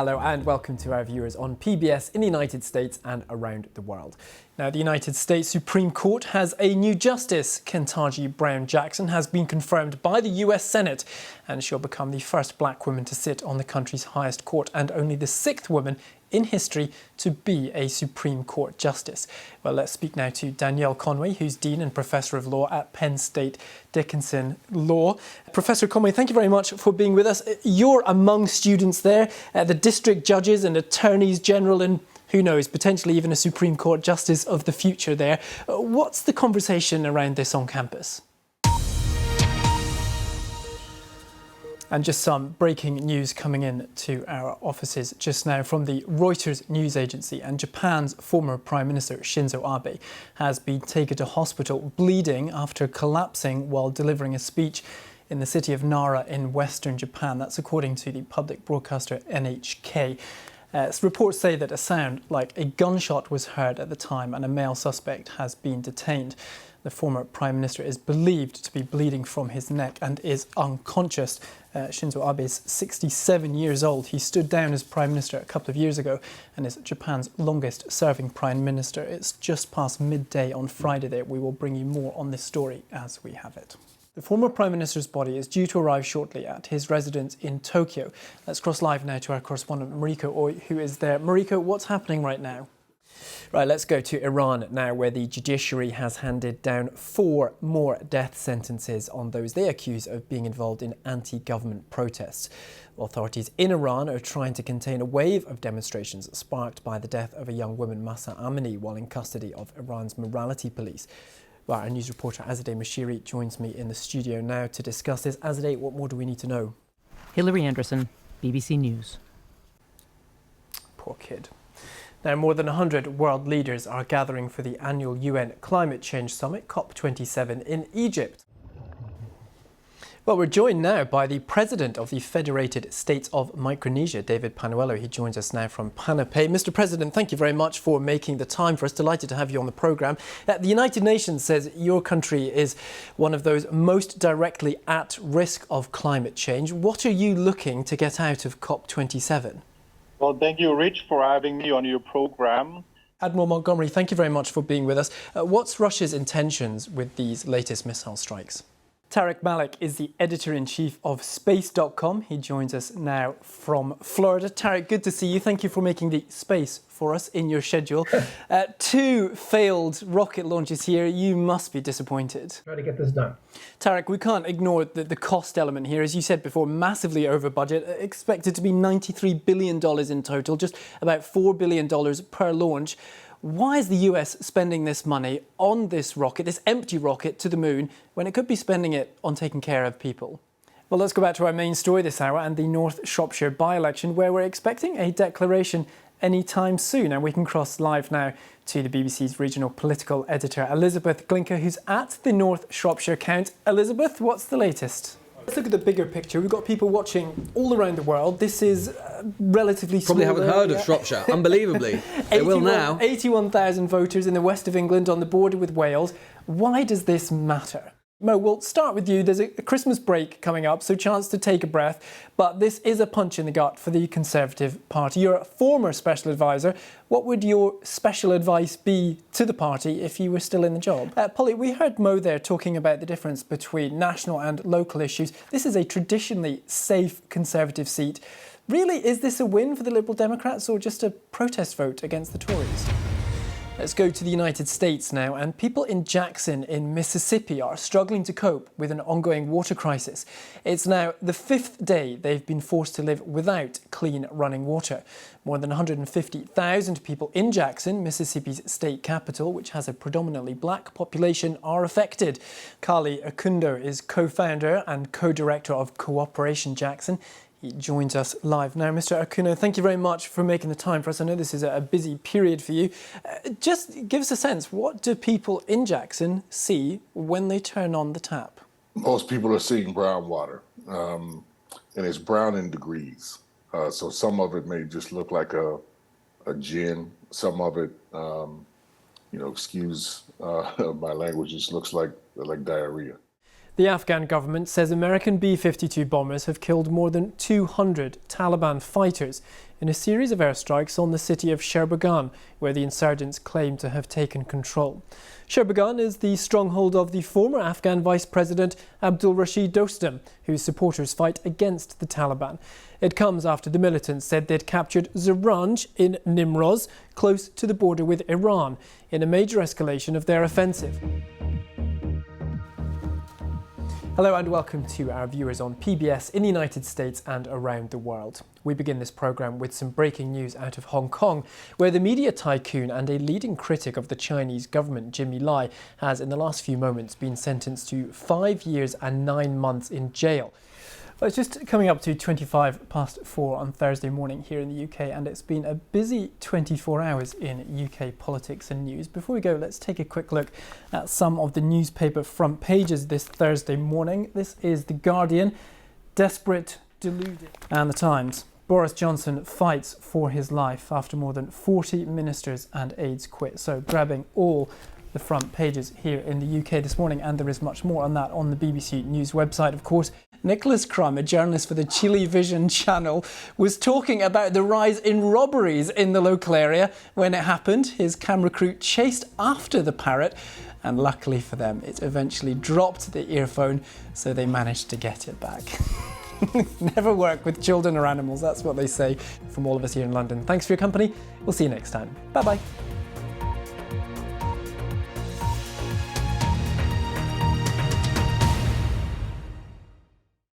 Hello and welcome to our viewers on PBS in the United States and around the world. Now, the United States Supreme Court has a new justice. Ketanji Brown Jackson has been confirmed by the US Senate, and she'll become the first black woman to sit on the country's highest court and only the sixth woman in history to be a Supreme Court justice. Well, let's speak now to Danielle Conway, who's Dean and Professor of Law at Penn State Dickinson Law. Professor Conway, thank you very much for being with us. You're among students there, the district judges and attorneys general and who knows, potentially even a Supreme Court justice of the future there. What's the conversation around this on campus? And just some breaking news coming in to our offices just now from the Reuters news agency. And Japan's former Prime Minister Shinzo Abe has been taken to hospital bleeding after collapsing while delivering a speech in the city of Nara in western Japan. That's according to the public broadcaster NHK. Reports say that a sound like a gunshot was heard at the time and a male suspect has been detained. The former Prime Minister is believed to be bleeding from his neck and is unconscious. Shinzo Abe is 67 years old. He stood down as Prime Minister a couple of years ago and is Japan's longest serving Prime Minister. It's just past midday on Friday there. We will bring you more on this story as we have it. The former Prime Minister's body is due to arrive shortly at his residence in Tokyo. Let's cross live now to our correspondent Mariko Oi, who is there. Mariko, what's happening right now? Right, let's go to Iran now, where the judiciary has handed down 4 more death sentences on those they accuse of being involved in anti-government protests. Authorities in Iran are trying to contain a wave of demonstrations sparked by the death of a young woman, Mahsa Amini, while in custody of Iran's morality police. Well, our news reporter Azadeh Mashiri joins me in the studio now to discuss this. Azadeh, what more do we need to know? Hilary Anderson, BBC News. Poor kid. Now, more than 100 world leaders are gathering for the annual UN Climate Change Summit, COP27, in Egypt. Well, we're joined now by the President of the Federated States of Micronesia, David Panuelo. He joins us now from Panapei. Mr. President, thank you very much for making the time for us. Delighted to have you on the programme. The United Nations says your country is one of those most directly at risk of climate change. What are you looking to get out of COP27? Well, thank you, Rich, for having me on your program. Admiral Montgomery, thank you very much for being with us. What's Russia's intentions with these latest missile strikes? Tarek Malik is the editor-in-chief of Space.com. He joins us now from Florida. Tarek, good to see you. Thank you for making the space for us in your schedule. 2 failed rocket launches here. You must be disappointed. Try to get this done. Tarek, we can't ignore the cost element here. As you said before, massively over budget, expected to be $93 billion in total, just about $4 billion per launch. Why is the US spending this money on this rocket, this empty rocket to the moon, when it could be spending it on taking care of people? Well, let's go back to our main story this hour and the North Shropshire by-election, where we're expecting a declaration anytime soon. And we can cross live now to the BBC's regional political editor, Elizabeth Glinker, who's at the North Shropshire count. Elizabeth, what's the latest? Let's look at the bigger picture. We've got people watching all around the world. This is relatively small. Probably haven't heard of Shropshire, unbelievably. They will now. 81,000 voters in the west of England on the border with Wales. Why does this matter? Mo, we'll start with you. There's a Christmas break coming up, so chance to take a breath. But this is a punch in the gut for the Conservative Party. You're a former special advisor. What would your special advice be to the party if you were still in the job? Polly, we heard Mo there talking about the difference between national and local issues. This is a traditionally safe Conservative seat. Really, is this a win for the Liberal Democrats or just a protest vote against the Tories? Let's go to the United States now, and people in Jackson in Mississippi are struggling to cope with an ongoing water crisis. It's now the 5th day they've been forced to live without clean running water. More than 150,000 people in Jackson, Mississippi's state capital, which has a predominantly black population, are affected. Kali Akundo is co-founder and co-director of Cooperation Jackson. He joins us live now. Mr. Akuno, thank you very much for making the time for us. I know this is a busy period for you. Just give us a sense, what do people in Jackson see when they turn on the tap? Most people are seeing brown water, and it's brown in degrees. So some of it may just look like a gin. Some of it, excuse my language, just looks like diarrhea. The Afghan government says American B-52 bombers have killed more than 200 Taliban fighters in a series of airstrikes on the city of Shropshire, where the insurgents claim to have taken control. Shropshire is the stronghold of the former Afghan Vice President Abdul Rashid Dostum, whose supporters fight against the Taliban. It comes after the militants said they'd captured Zaranj in Nimroz, close to the border with Iran, in a major escalation of their offensive. Hello and welcome to our viewers on PBS in the United States and around the world. We begin this programme with some breaking news out of Hong Kong, where the media tycoon and a leading critic of the Chinese government, Jimmy Lai, has in the last few moments been sentenced to 5 years and 9 months in jail. Well, it's just coming up to 4:25 on Thursday morning here in the UK, and it's been a busy 24 hours in UK politics and news. Before we go, let's take a quick look at some of the newspaper front pages this Thursday morning. This is The Guardian, Desperate, Deluded, and The Times. Boris Johnson fights for his life after more than 40 ministers and aides quit. So grabbing all the front pages here in the UK this morning, and there is much more on that on the BBC News website, of course. Nicholas Crum, a journalist for the Chile Vision channel, was talking about the rise in robberies in the local area when it happened. His camera crew chased after the parrot, and luckily for them, it eventually dropped the earphone, so they managed to get it back. Never work with children or animals, that's what they say. From all of us here in London, thanks for your company. We'll see you next time. Bye-bye.